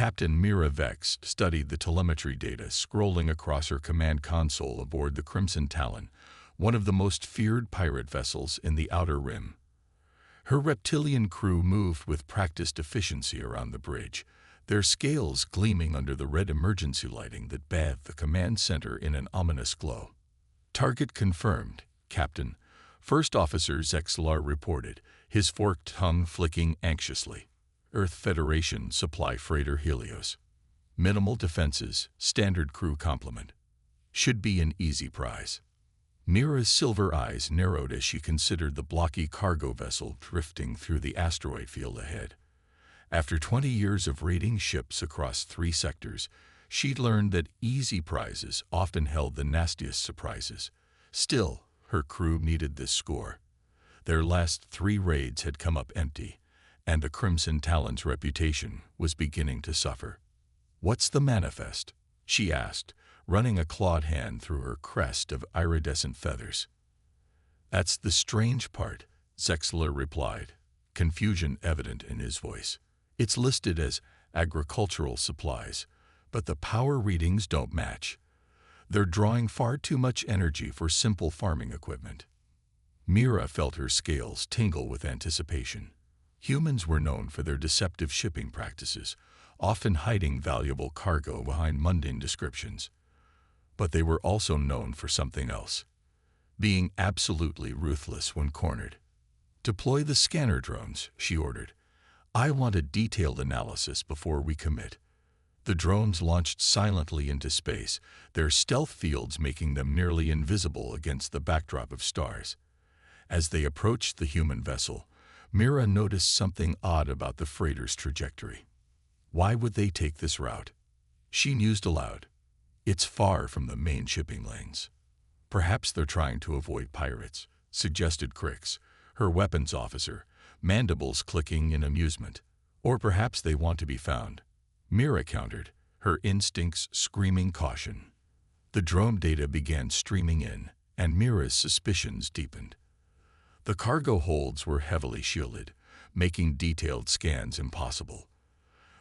Captain Mira Vex studied the telemetry data scrolling across her command console aboard the Crimson Talon, one of the most feared pirate vessels in the Outer Rim. Her reptilian crew moved with practiced efficiency around the bridge, their scales gleaming under the red emergency lighting that bathed the command center in an ominous glow. "Target confirmed, Captain," First Officer Zexlar reported, his forked tongue flicking anxiously. "Earth Federation supply freighter Helios. Minimal defenses, standard crew complement. Should be an easy prize." Mira's silver eyes narrowed as she considered the blocky cargo vessel drifting through the asteroid field ahead. After 20 years of raiding ships across 3 sectors, she'd learned that easy prizes often held the nastiest surprises. Still, her crew needed this score. Their last 3 raids had come up empty, and the Crimson Talon's reputation was beginning to suffer. "What's the manifest?" she asked, running a clawed hand through her crest of iridescent feathers. "That's the strange part," Zexler replied, confusion evident in his voice. "It's listed as agricultural supplies, but the power readings don't match. They're drawing far too much energy for simple farming equipment." Mira felt her scales tingle with anticipation. Humans were known for their deceptive shipping practices, often hiding valuable cargo behind mundane descriptions. But they were also known for something else: being absolutely ruthless when cornered. "Deploy the scanner drones," she ordered. "I want a detailed analysis before we commit." The drones launched silently into space, their stealth fields making them nearly invisible against the backdrop of stars. As they approached the human vessel, Mira noticed something odd about the freighter's trajectory. Why would they take this route? She mused aloud. It's far from the main shipping lanes. "Perhaps they're trying to avoid pirates," suggested Crix, her weapons officer, mandibles clicking in amusement. "Or perhaps they want to be found," Mira countered, her instincts screaming caution. The drone data began streaming in, and Mira's suspicions deepened. The cargo holds were heavily shielded, making detailed scans impossible.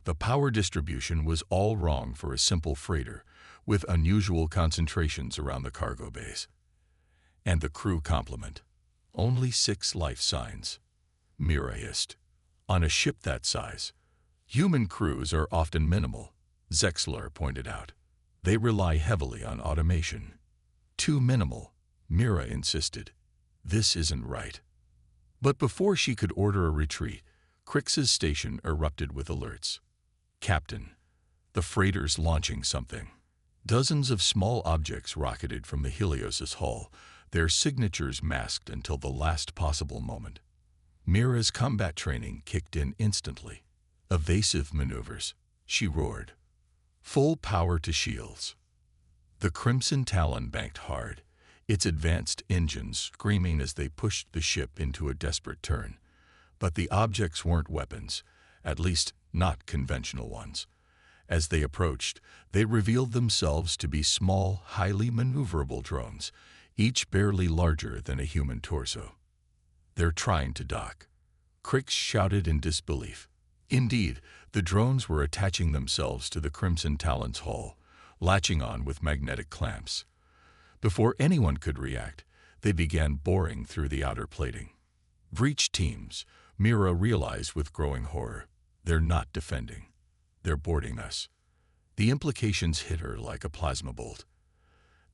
The power distribution was all wrong for a simple freighter, with unusual concentrations around the cargo bays. And the crew complement. Only 6 life signs. Mira hissed. On a ship that size, human crews are often minimal, Zexlar pointed out. They rely heavily on automation. "Too minimal," Mira insisted. "This isn't right." But before she could order a retreat, Crix's station erupted with alerts. "Captain, the freighter's launching something." Dozens of small objects rocketed from the Helios's hull, their signatures masked until the last possible moment. Mira's combat training kicked in instantly. "Evasive maneuvers," she roared. "Full power to shields." The Crimson Talon banked hard, its advanced engines screaming as they pushed the ship into a desperate turn. But the objects weren't weapons, at least not conventional ones. As they approached, they revealed themselves to be small, highly maneuverable drones, each barely larger than a human torso. "They're trying to dock," Crix shouted in disbelief. Indeed, the drones were attaching themselves to the Crimson Talon's hull, latching on with magnetic clamps. Before anyone could react, they began boring through the outer plating. "Breach teams," Mira realized with growing horror. "They're not defending. They're boarding us." The implications hit her like a plasma bolt.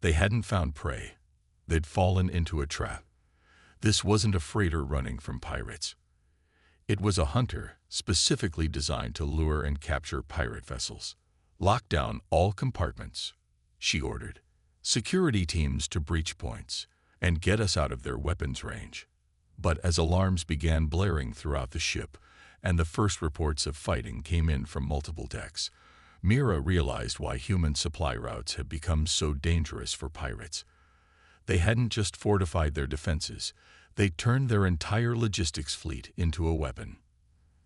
They hadn't found prey. They'd fallen into a trap. This wasn't a freighter running from pirates. It was a hunter specifically designed to lure and capture pirate vessels. "Lock down all compartments," she ordered. "Security teams to breach points, and get us out of their weapons range." But as alarms began blaring throughout the ship, and the first reports of fighting came in from multiple decks, Mira realized why human supply routes had become so dangerous for pirates. They hadn't just fortified their defenses, they turned their entire logistics fleet into a weapon.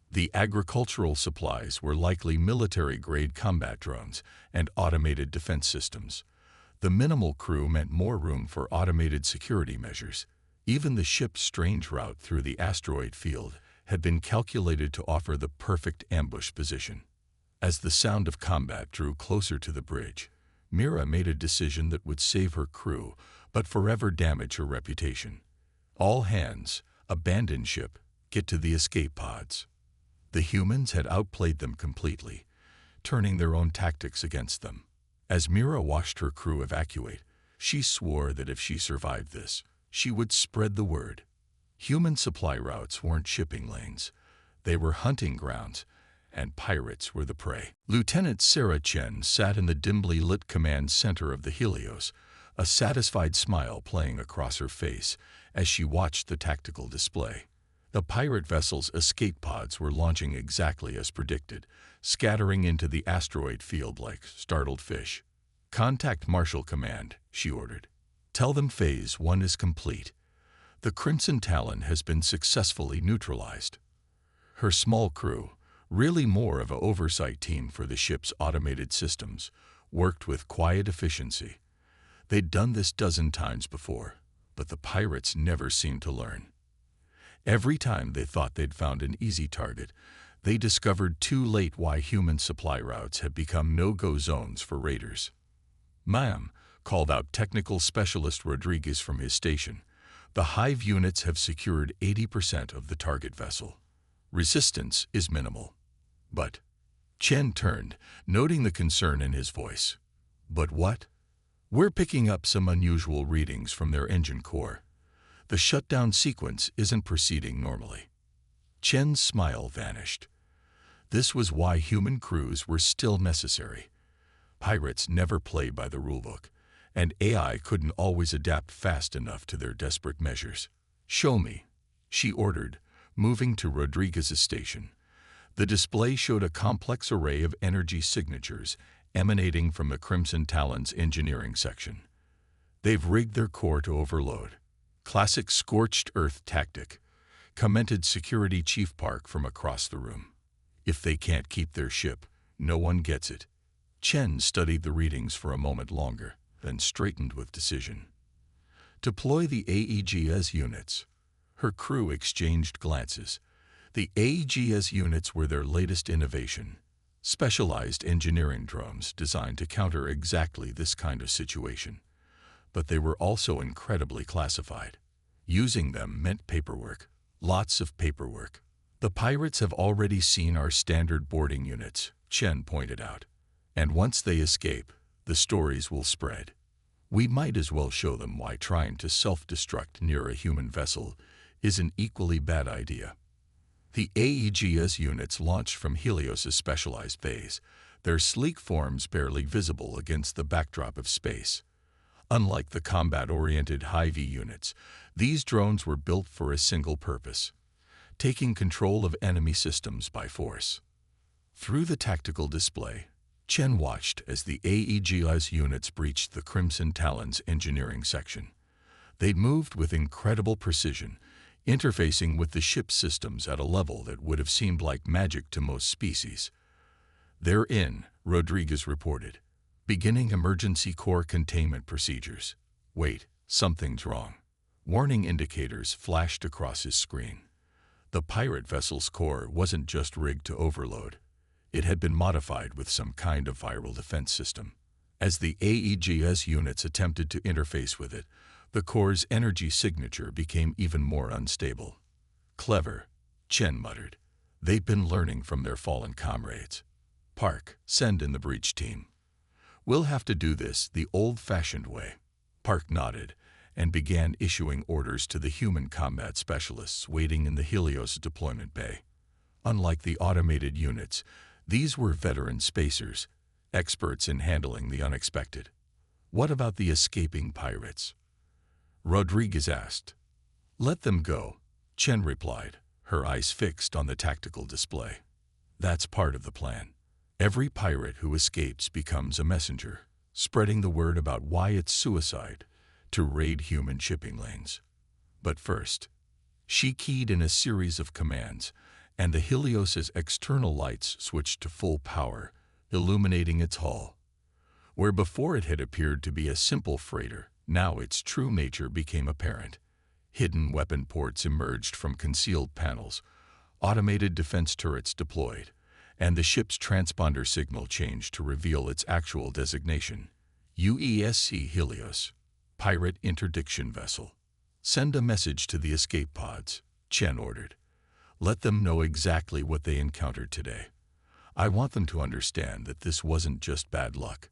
The agricultural supplies were likely military-grade combat drones and automated defense systems. The minimal crew meant more room for automated security measures. Even the ship's strange route through the asteroid field had been calculated to offer the perfect ambush position. As the sound of combat drew closer to the bridge, Mira made a decision that would save her crew, but forever damage her reputation. All hands, abandon ship, get to the escape pods. The humans had outplayed them completely, turning their own tactics against them. As Mira watched her crew evacuate, she swore that if she survived this, she would spread the word. Human supply routes weren't shipping lanes. They were hunting grounds, and pirates were the prey. Lieutenant Sarah Chen sat in the dimly lit command center of the Helios, a satisfied smile playing across her face as she watched the tactical display. The pirate vessel's escape pods were launching exactly as predicted, scattering into the asteroid field like startled fish. "Contact Marshal Command," she ordered. "Tell them Phase 1 is complete. The Crimson Talon has been successfully neutralized." Her small crew, really more of an oversight team for the ship's automated systems, worked with quiet efficiency. They'd done this dozen times before, but the pirates never seemed to learn. Every time they thought they'd found an easy target, they discovered too late why human supply routes had become no-go zones for raiders. "Ma'am," called out Technical Specialist Rodriguez from his station, "the Hive units have secured 80% of the target vessel. Resistance is minimal." "But—" Chen turned, noting the concern in his voice. "But what?" "We're picking up some unusual readings from their engine core. The shutdown sequence isn't proceeding normally." Chen's smile vanished. This was why human crews were still necessary. Pirates never play by the rulebook, and AI couldn't always adapt fast enough to their desperate measures. "Show me," she ordered, moving to Rodriguez's station. The display showed a complex array of energy signatures emanating from the Crimson Talon's engineering section. "They've rigged their core to overload. Classic scorched earth tactic," commented Security Chief Park from across the room. "If they can't keep their ship, no one gets it." Chen studied the readings for a moment longer, then straightened with decision. "Deploy the AEGS units." Her crew exchanged glances. The AEGS units were their latest innovation, specialized engineering drones designed to counter exactly this kind of situation. But they were also incredibly classified. Using them meant paperwork, lots of paperwork. "The pirates have already seen our standard boarding units," Chen pointed out. "And once they escape, the stories will spread. We might as well show them why trying to self-destruct near a human vessel is an equally bad idea." The AEGS units launched from Helios' specialized bays, their sleek forms barely visible against the backdrop of space. Unlike the combat-oriented Hive units, these drones were built for a single purpose: taking control of enemy systems by force. Through the tactical display, Chen watched as the AEGS units breached the Crimson Talon's engineering section. They'd moved with incredible precision, interfacing with the ship's systems at a level that would have seemed like magic to most species. "They're in," Rodriguez reported, "beginning emergency core containment procedures." "Wait, something's wrong." Warning indicators flashed across his screen. The pirate vessel's core wasn't just rigged to overload. It had been modified with some kind of viral defense system. As the AEGS units attempted to interface with it, the core's energy signature became even more unstable. "Clever," Chen muttered. "They've been learning from their fallen comrades." "Park, send in the breach team." "We'll have to do this the old-fashioned way." Park nodded and began issuing orders to the human combat specialists waiting in the Helios deployment bay. Unlike the automated units, these were veteran spacers, experts in handling the unexpected. "What about the escaping pirates?" Rodriguez asked. "Let them go," Chen replied, her eyes fixed on the tactical display. "That's part of the plan. Every pirate who escapes becomes a messenger, spreading the word about why it's suicide to raid human shipping lanes. But first," she keyed in a series of commands, and the Helios's external lights switched to full power, illuminating its hull. Where before it had appeared to be a simple freighter, now its true nature became apparent. Hidden weapon ports emerged from concealed panels, automated defense turrets deployed, and the ship's transponder signal changed to reveal its actual designation. UESC Helios, Pirate Interdiction Vessel. Send a message to the escape pods, Chen ordered. Let them know exactly what they encountered today. I want them to understand that this wasn't just bad luck.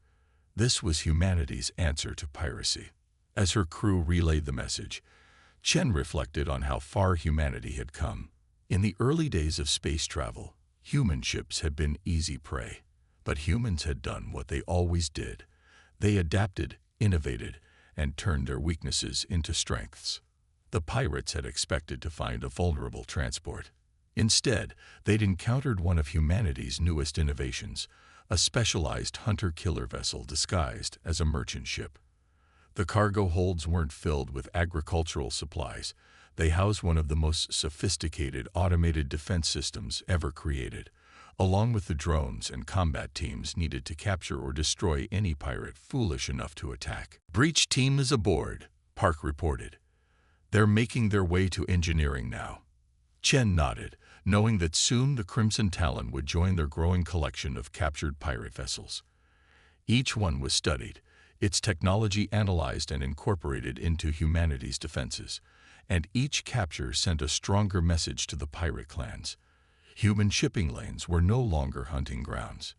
This was humanity's answer to piracy. As her crew relayed the message, Chen reflected on how far humanity had come. In the early days of space travel, human ships had been easy prey. But humans had done what they always did. They adapted, innovated, and turned their weaknesses into strengths. The pirates had expected to find a vulnerable transport. Instead, they'd encountered one of humanity's newest innovations, a specialized hunter-killer vessel disguised as a merchant ship. The cargo holds weren't filled with agricultural supplies. They housed one of the most sophisticated automated defense systems ever created, along with the drones and combat teams needed to capture or destroy any pirate foolish enough to attack. Breach team is aboard, Park reported. They're making their way to engineering now. Chen nodded, knowing that soon the Crimson Talon would join their growing collection of captured pirate vessels. Each one was studied, its technology analyzed and incorporated into humanity's defenses, and each capture sent a stronger message to the pirate clans. Human shipping lanes were no longer hunting grounds.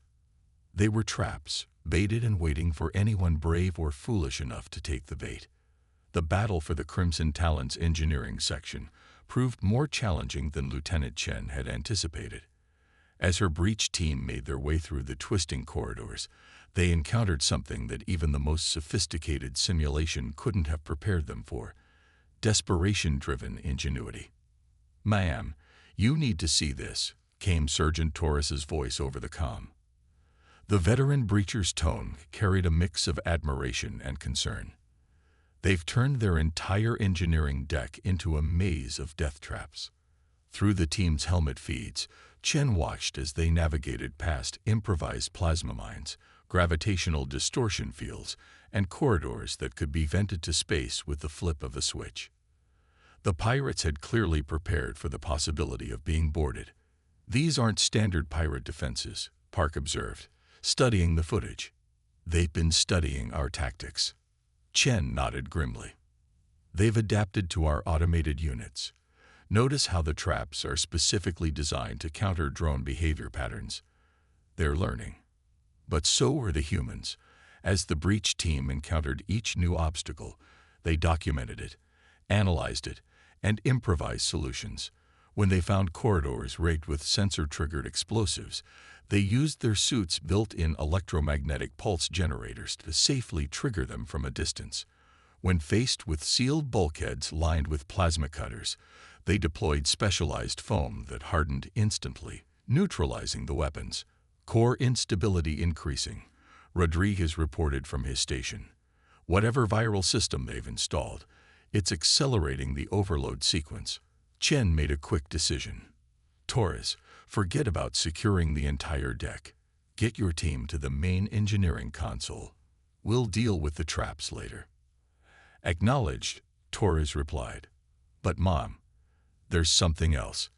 They were traps, baited and waiting for anyone brave or foolish enough to take the bait. The battle for the Crimson Talon's engineering section proved more challenging than Lieutenant Chen had anticipated. As her breach team made their way through the twisting corridors, they encountered something that even the most sophisticated simulation couldn't have prepared them for: desperation-driven ingenuity. "Ma'am, you need to see this," came Sergeant Torres's voice over the comm. The veteran breacher's tone carried a mix of admiration and concern. They've turned their entire engineering deck into a maze of death traps. Through the team's helmet feeds, Chen watched as they navigated past improvised plasma mines, gravitational distortion fields, and corridors that could be vented to space with the flip of a switch. The pirates had clearly prepared for the possibility of being boarded. "These aren't standard pirate defenses," Park observed, studying the footage. "They've been studying our tactics." Chen nodded grimly. "They've adapted to our automated units. Notice how the traps are specifically designed to counter drone behavior patterns. They're learning. But so are the humans. As the breach team encountered each new obstacle, they documented it, analyzed it, and improvised solutions. When they found corridors rigged with sensor-triggered explosives, they used their suits' built-in electromagnetic pulse generators to safely trigger them from a distance. When faced with sealed bulkheads lined with plasma cutters, they deployed specialized foam that hardened instantly, neutralizing the weapons. "Core instability increasing," Rodriguez reported from his station. "Whatever viral system they've installed, it's accelerating the overload sequence." Chen made a quick decision. "Torres, forget about securing the entire deck. Get your team to the main engineering console. We'll deal with the traps later." "Acknowledged," Torres replied. "But Mom, there's something else.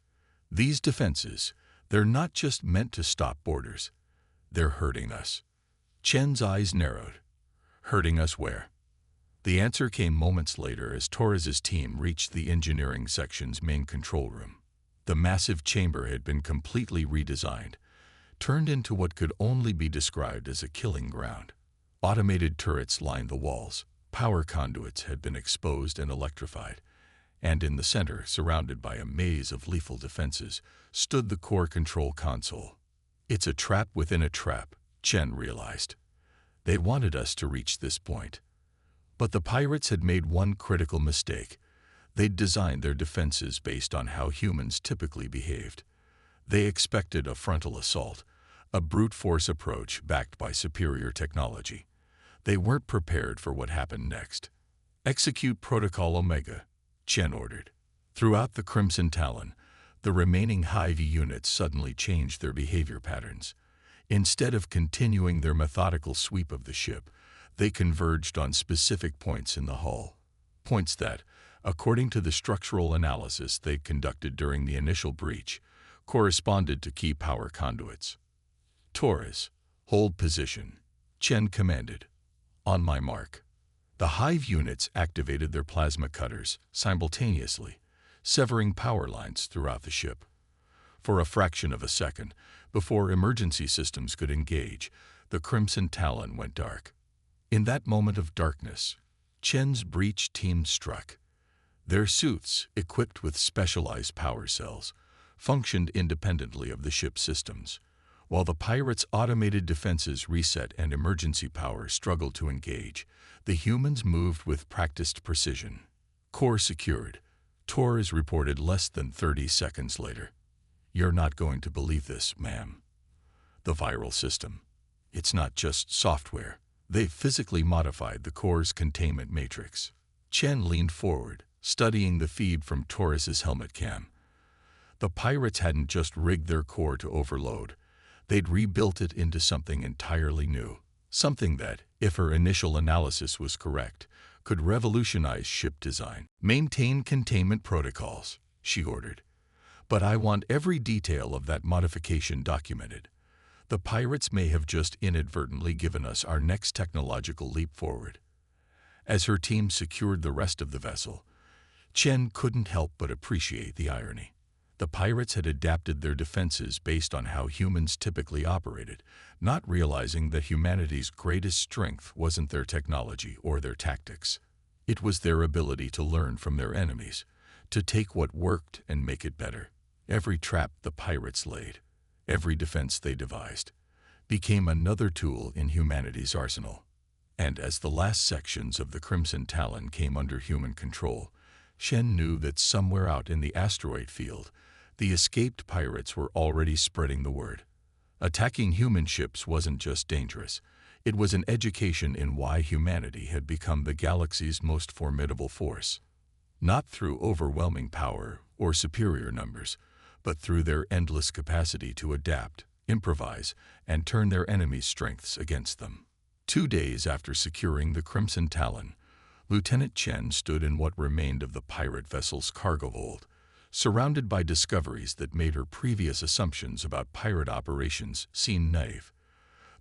These defenses, they're not just meant to stop boarders. They're hurting us." Chen's eyes narrowed. "Hurting us where?" The answer came moments later as Torres's team reached the engineering section's main control room. The massive chamber had been completely redesigned, turned into what could only be described as a killing ground. Automated turrets lined the walls, power conduits had been exposed and electrified, and in the center, surrounded by a maze of lethal defenses, stood the core control console. "It's a trap within a trap," Chen realized. They wanted us to reach this point. But the pirates had made one critical mistake. They'd designed their defenses based on how humans typically behaved. They expected a frontal assault, a brute force approach backed by superior technology. They weren't prepared for what happened next. "Execute Protocol Omega," Chen ordered. Throughout the Crimson Talon, the remaining Hive units suddenly changed their behavior patterns. Instead of continuing their methodical sweep of the ship, they converged on specific points in the hull. Points that, according to the structural analysis they conducted during the initial breach, corresponded to key power conduits. "Taurus, hold position," Chen commanded. "On my mark." The hive units activated their plasma cutters simultaneously, severing power lines throughout the ship. For a fraction of a second, before emergency systems could engage, the Crimson Talon went dark. In that moment of darkness, Chen's breach team struck. Their suits, equipped with specialized power cells, functioned independently of the ship's systems, while the pirates' automated defenses reset and emergency power struggled to engage. The humans moved with practiced precision. Core secured. Torres reported less than 30 seconds later. "You're not going to believe this, ma'am. The viral system. It's not just software. They've physically modified the core's containment matrix." Chen leaned forward, studying the feed from Torres's helmet cam. The pirates hadn't just rigged their core to overload. They'd rebuilt it into something entirely new. Something that, if her initial analysis was correct, could revolutionize ship design. "Maintain containment protocols," she ordered. "But I want every detail of that modification documented. The pirates may have just inadvertently given us our next technological leap forward." As her team secured the rest of the vessel, Chen couldn't help but appreciate the irony. The pirates had adapted their defenses based on how humans typically operated, not realizing that humanity's greatest strength wasn't their technology or their tactics. It was their ability to learn from their enemies, to take what worked and make it better. Every trap the pirates laid, every defense they devised, became another tool in humanity's arsenal. And as the last sections of the Crimson Talon came under human control, Shen knew that somewhere out in the asteroid field, the escaped pirates were already spreading the word. Attacking human ships wasn't just dangerous. It was an education in why humanity had become the galaxy's most formidable force. Not through overwhelming power or superior numbers, but through their endless capacity to adapt, improvise, and turn their enemies' strengths against them. 2 days after securing the Crimson Talon, Lieutenant Chen stood in what remained of the pirate vessel's cargo hold, surrounded by discoveries that made her previous assumptions about pirate operations seem naive.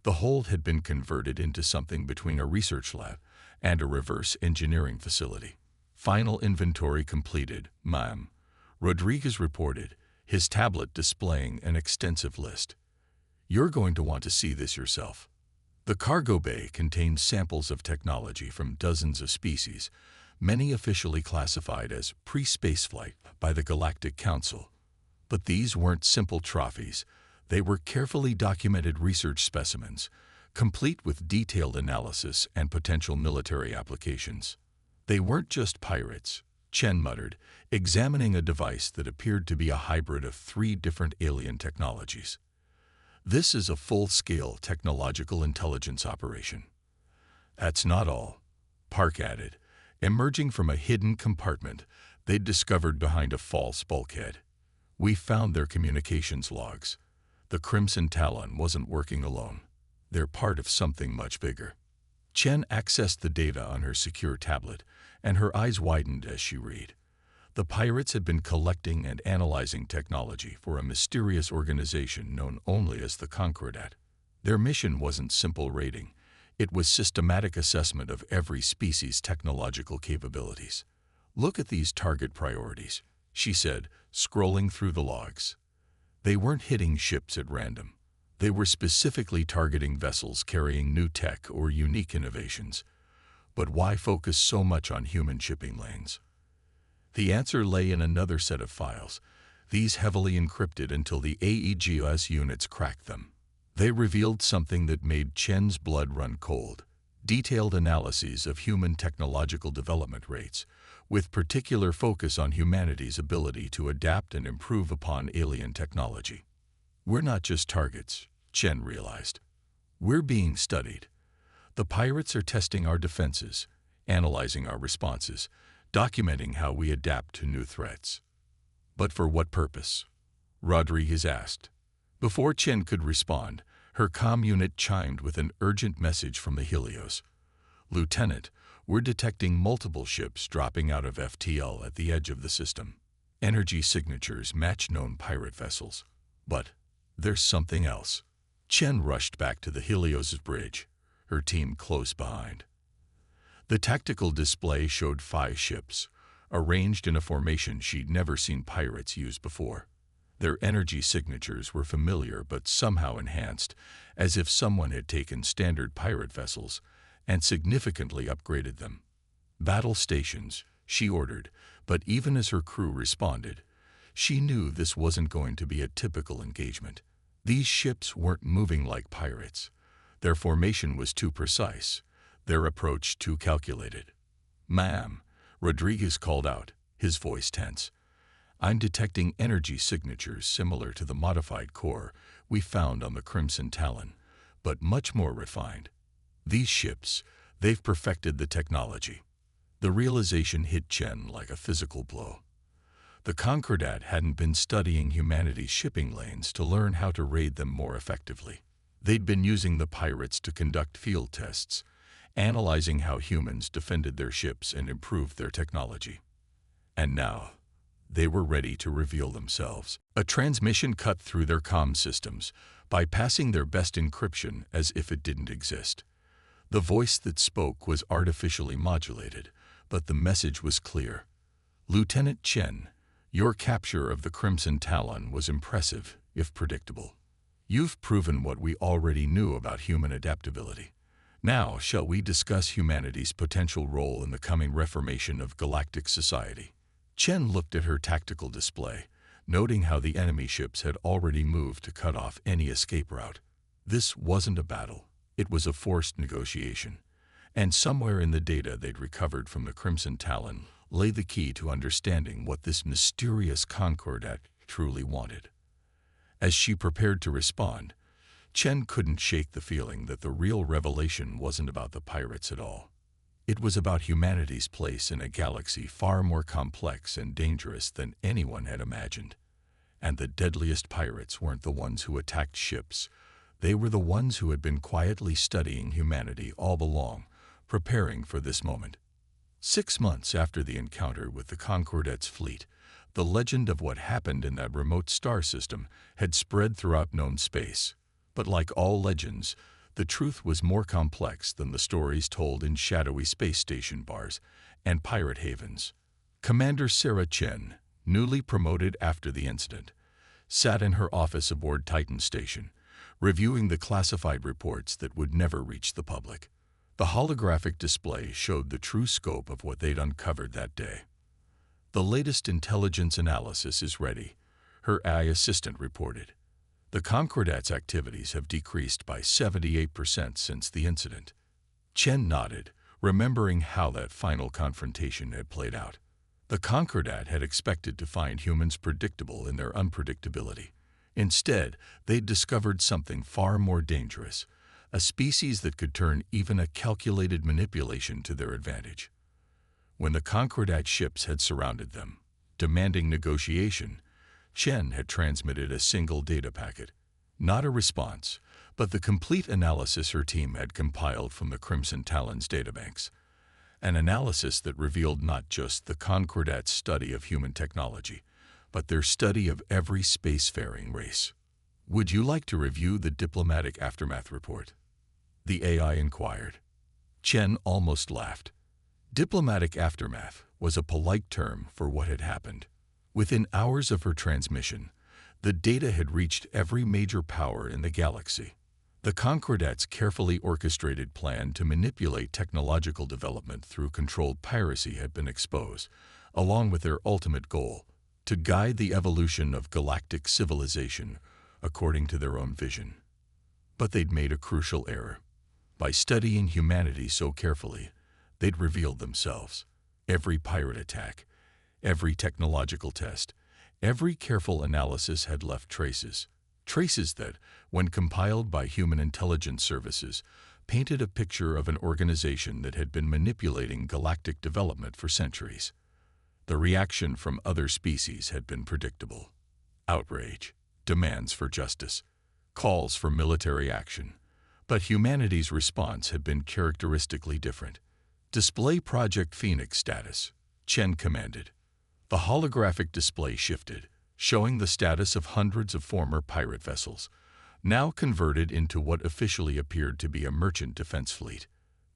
The hold had been converted into something between a research lab and a reverse engineering facility. "Final inventory completed, ma'am," Rodriguez reported, his tablet displaying an extensive list. "You're going to want to see this yourself." The cargo bay contained samples of technology from dozens of species, many officially classified as pre-spaceflight by the Galactic Council. But these weren't simple trophies. They were carefully documented research specimens, complete with detailed analysis and potential military applications. "They weren't just pirates," Chen muttered, examining a device that appeared to be a hybrid of 3 different alien technologies. "This is a full-scale technological intelligence operation." "That's not all," Park added, emerging from a hidden compartment they'd discovered behind a false bulkhead. "We found their communications logs. The Crimson Talon wasn't working alone. They're part of something much bigger." Chen accessed the data on her secure tablet, and her eyes widened as she read. The pirates had been collecting and analyzing technology for a mysterious organization known only as the Concordat. Their mission wasn't simple raiding. It was systematic assessment of every species' technological capabilities. "Look at these target priorities," she said, scrolling through the logs. They weren't hitting ships at random. They were specifically targeting vessels carrying new tech or unique innovations. But why focus so much on human shipping lanes? The answer lay in another set of files, these heavily encrypted until the AEGOS units cracked them. They revealed something that made Chen's blood run cold: detailed analyses of human technological development rates, with particular focus on humanity's ability to adapt and improve upon alien technology. "We're not just targets," Chen realized. "We're being studied. The pirates are testing our defenses, analyzing our responses, documenting how we adapt to new threats." "But for what purpose?" Rodriguez asked. Before Chen could respond, her comm unit chimed with an urgent message from the Helios. "Lieutenant, we're detecting multiple ships dropping out of FTL at the edge of the system. Energy signatures match known pirate vessels." But there's something else. Chen rushed back to the Helios bridge, her team close behind. The tactical display showed 5 ships, arranged in a formation she'd never seen pirates use before. Their energy signatures were familiar but somehow enhanced, as if someone had taken standard pirate vessels and significantly upgraded them. Battle stations, she ordered, but even as her crew responded, she knew this wasn't going to be a typical engagement. These ships weren't moving like pirates. Their formation was too precise, their approach too calculated. "Ma'am," Rodriguez called out, his voice tense. "I'm detecting energy signatures similar to the modified core we found on the Crimson Talon, but much more refined. These ships, they've perfected the technology." The realization hit Chen like a physical blow. The Concordat hadn't been studying humanity's shipping lanes to learn how to raid them more effectively. They'd been using the pirates to conduct field tests, analyzing how humans defended their ships and improved their technology. And now, they were ready to reveal themselves. A transmission cut through their comm systems, bypassing their best encryption as if it didn't exist. The voice that spoke was artificially modulated, but the message was clear. "Lieutenant Chen, your capture of the Crimson Talon was impressive, if predictable. You've proven what we already knew about human adaptability. Now, shall we discuss humanity's potential role in the coming reformation of galactic society?" Chen looked at her tactical display, noting how the enemy ships had already moved to cut off any escape route. This wasn't a battle. It was a forced negotiation. And somewhere in the data they'd recovered from the Crimson Talon lay the key to understanding what this mysterious Concordat truly wanted. As she prepared to respond, Chen couldn't shake the feeling that the real revelation wasn't about the pirates at all. It was about humanity's place in a galaxy far more complex and dangerous than anyone had imagined. And the deadliest pirates weren't the ones who attacked ships. They were the ones who had been quietly studying humanity all along, preparing for this moment. 6 months after the encounter with the Concordat's fleet, the legend of what happened in that remote star system had spread throughout known space. But like all legends, the truth was more complex than the stories told in shadowy space station bars and pirate havens. Commander Sarah Chen, newly promoted after the incident, sat in her office aboard Titan Station, reviewing the classified reports that would never reach the public. The holographic display showed the true scope of what they'd uncovered that day. "The latest intelligence analysis is ready," her AI assistant reported. "The Concordat's activities have decreased by 78% since the incident." Chen nodded, remembering how that final confrontation had played out. The Concordat had expected to find humans predictable in their unpredictability. Instead, they'd discovered something far more dangerous, a species that could turn even a calculated manipulation to their advantage. When the Concordat ships had surrounded them, demanding negotiation, Chen had transmitted a single data packet. Not a response, but the complete analysis her team had compiled from the Crimson Talon's databanks. An analysis that revealed not just the Concordat's study of human technology, but their study of every spacefaring race. "Would you like to review the diplomatic aftermath report?" the AI inquired. Chen almost laughed. Diplomatic aftermath was a polite term for what had happened. Within hours of her transmission, the data had reached every major power in the galaxy. The Concordat's carefully orchestrated plan to manipulate technological development through controlled piracy had been exposed, along with their ultimate goal, to guide the evolution of galactic civilization according to their own vision. But they'd made a crucial error. By studying humanity so carefully, they'd revealed themselves. Every pirate attack, every technological test, every careful analysis had left traces. Traces that, when compiled by human intelligence services, painted a picture of an organization that had been manipulating galactic development for centuries. The reaction from other species had been predictable. Outrage, demands for justice, calls for military action. But humanity's response had been characteristically different. "Display Project Phoenix status," Chen commanded. The holographic display shifted, showing the status of hundreds of former pirate vessels, now converted into what officially appeared to be a merchant defense fleet.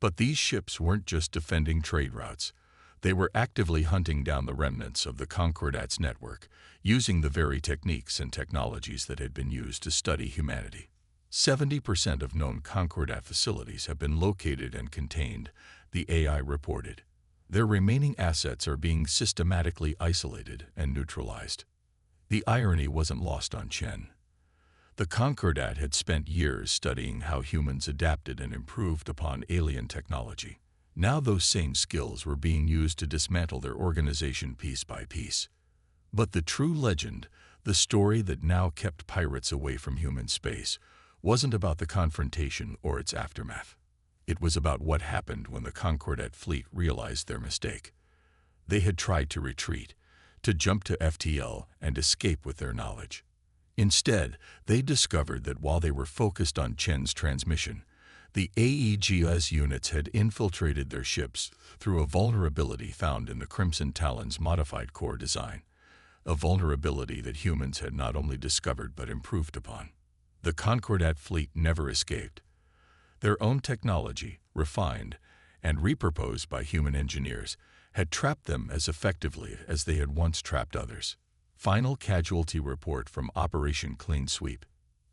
But these ships weren't just defending trade routes. They were actively hunting down the remnants of the Concordat's network, using the very techniques and technologies that had been used to study humanity. 70% of known Concordat facilities have been located and contained, the AI reported. Their remaining assets are being systematically isolated and neutralized. The irony wasn't lost on Chen. The Concordat had spent years studying how humans adapted and improved upon alien technology. Now those same skills were being used to dismantle their organization piece by piece. But the true legend, the story that now kept pirates away from human space, wasn't about the confrontation or its aftermath. It was about what happened when the Concordat fleet realized their mistake. They had tried to retreat, to jump to FTL and escape with their knowledge. Instead, they discovered that while they were focused on Chen's transmission, the AEGS units had infiltrated their ships through a vulnerability found in the Crimson Talon's modified core design, a vulnerability that humans had not only discovered but improved upon. The Concordat fleet never escaped. Their own technology, refined and repurposed by human engineers, had trapped them as effectively as they had once trapped others. Final casualty report from Operation Clean Sweep.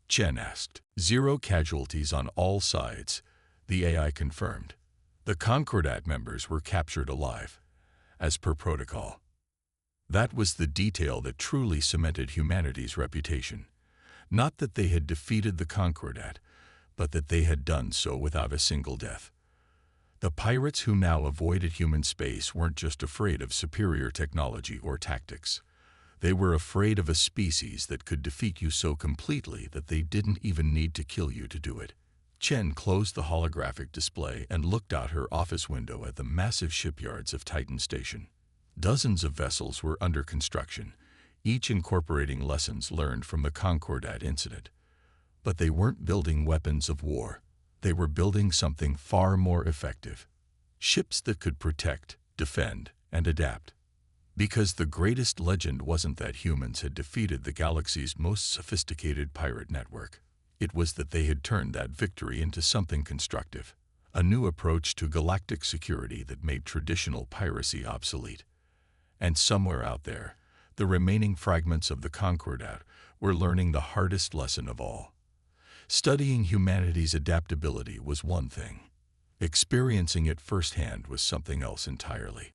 Chen asked. 0 casualties on all sides, the AI confirmed. The Concordat members were captured alive, as per protocol. That was the detail that truly cemented humanity's reputation. Not that they had defeated the Concordat, but that they had done so without a single death. The pirates who now avoided human space weren't just afraid of superior technology or tactics. They were afraid of a species that could defeat you so completely that they didn't even need to kill you to do it. Chen closed the holographic display and looked out her office window at the massive shipyards of Titan Station. Dozens of vessels were under construction, each incorporating lessons learned from the Concordat incident. But they weren't building weapons of war. They were building something far more effective. Ships that could protect, defend, and adapt. Because the greatest legend wasn't that humans had defeated the galaxy's most sophisticated pirate network. It was that they had turned that victory into something constructive, a new approach to galactic security that made traditional piracy obsolete. And somewhere out there, the remaining fragments of the Concordat were learning the hardest lesson of all. Studying humanity's adaptability was one thing. Experiencing it firsthand was something else entirely.